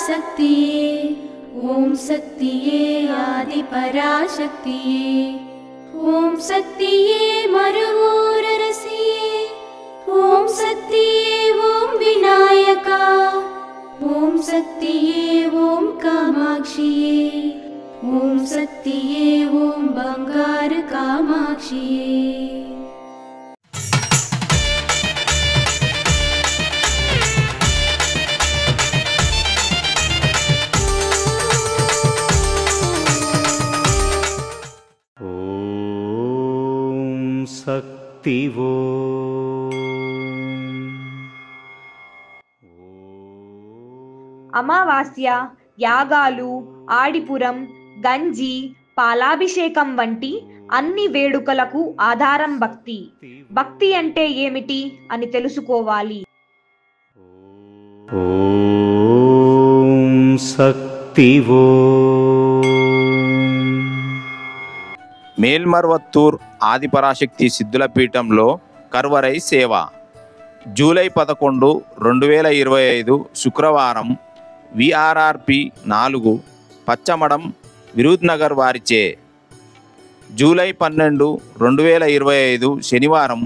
शक्तिये ओम शक्तिये आदि पराशक्तिये ओम शक्तिये मरुवोररसिये ओम शक्तिये ओम विनायका ओम शक्तिये ओम कामाक्षिये ओम शक्तिये ओम बंगार कामाक्षिये। శక్తివో అమావాస్య, యాగాలు, ఆడిపురం, గంజి, పాలాభిషేకం వంటి అన్ని వేడుకలకు ఆధారం భక్తి. భక్తి అంటే ఏమిటి అని తెలుసుకోవాలి. ఓం శక్తివో. మేల్మర్వత్తూర్ ఆదిపరాశక్తి సిద్ధుల పీఠంలో కర్వరై సేవ. జూలై 11, 2025 శుక్రవారం విఆర్ఆర్పి 4 పచ్చమడం విరుద్నగర్ వారిచే. జూలై 12, 2025 శనివారం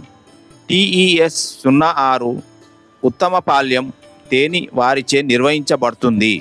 TES 06 ఉత్తమపాల్యం తేని వారిచే నిర్వహించబడుతుంది.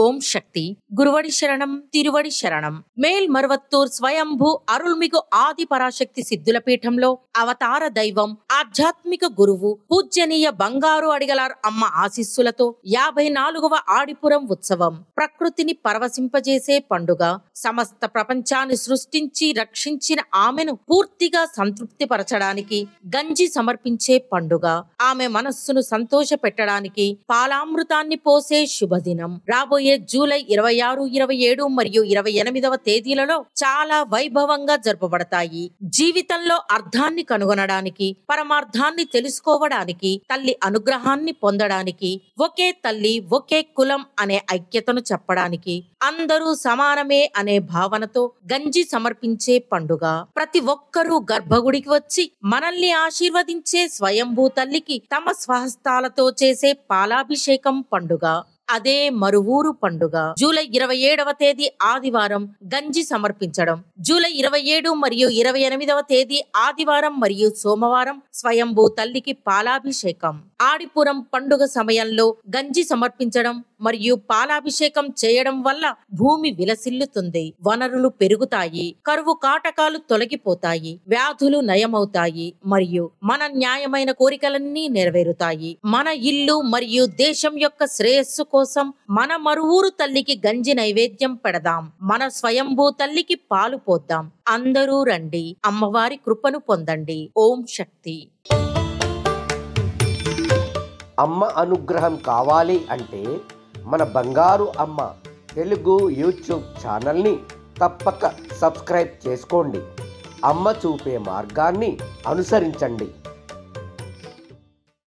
ఓం శక్తి. గురువడి శరణం, తిరువడి శరణం. మేల్మర్వత్తూర్ స్వయంభూ అరుల్మిగు ఆది పరాశక్తి సిద్ధుల పీఠంలో అవతార దైవం, ఆధ్యాత్మిక గురువు పూజ్యనీయ బంగారు అడిగలార్ అమ్మ ఆశీస్సులతో 54వ ఆడిపురం ఉత్సవం. ప్రకృతిని పరవశింపజేసే పండుగ. సమస్త ప్రపంచాన్ని సృష్టించి రక్షించిన ఆమెను పూర్తిగా సంతృప్తి పరచడానికి గంజి సమర్పించే పండుగ. ఆమె మనస్సును సంతోష పెట్టడానికి పాలామృతాన్ని పోసే శుభదినం. రాబోయే జూలై 26, 27 మరియు 28వ తేదీలలో చాలా వైభవంగా జరుపబడతాయి. జీవితంలో అర్థాన్ని కనుగొనడానికి, పరమార్థాన్ని తెలుసుకోవడానికి, తల్లి అనుగ్రహాన్ని పొందడానికి, ఒకే తల్లి ఒకే కులం అనే ఐక్యతను చెప్పడానికి, అందరూ సమానమే అనే భావనతో గంజి సమర్పించే పండుగ. ప్రతి ఒక్కరూ గర్భగుడికి వచ్చి మనల్ని ఆశీర్వదించే స్వయంభూ తల్లికి తమ స్వహస్తాలతో చేసే పాలాభిషేకం పండుగ. అదే మరువూరు పండుగ. జూలై 27వ తేదీ ఆదివారం గంజి సమర్పించడం. జూలై 27 మరియు 28వ తేదీ ఆదివారం మరియు సోమవారం స్వయంభూ తల్లికి పాలాభిషేకం. ఆడిపురం పండుగ సమయంలో గంజి సమర్పించడం మరియు పాలాభిషేకం చేయడం వల్ల భూమి విలసిల్లుతుంది, వనరులు పెరుగుతాయి, కరువు కాటకాలు తొలగిపోతాయి, వ్యాధులు నయమవుతాయి మరియు మన న్యాయమైన కోరికలన్నీ నెరవేరుతాయి. మన ఇల్లు మరియు దేశం యొక్క శ్రేయస్సు కోసం మన మరువూరు తల్లికి గంజి నైవేద్యం పెడదాం. మన స్వయంభూ తల్లికి పాలు పోద్దాం. అందరూ రండి, అమ్మవారి కృపను పొందండి. ఓం శక్తి. అమ్మ అనుగ్రహం కావాలి అంటే మన బంగారు అమ్మ తెలుగు యూట్యూబ్ ఛానల్ని తప్పక సబ్స్క్రైబ్ చేసుకోండి. అమ్మ చూపే మార్గాన్ని అనుసరించండి.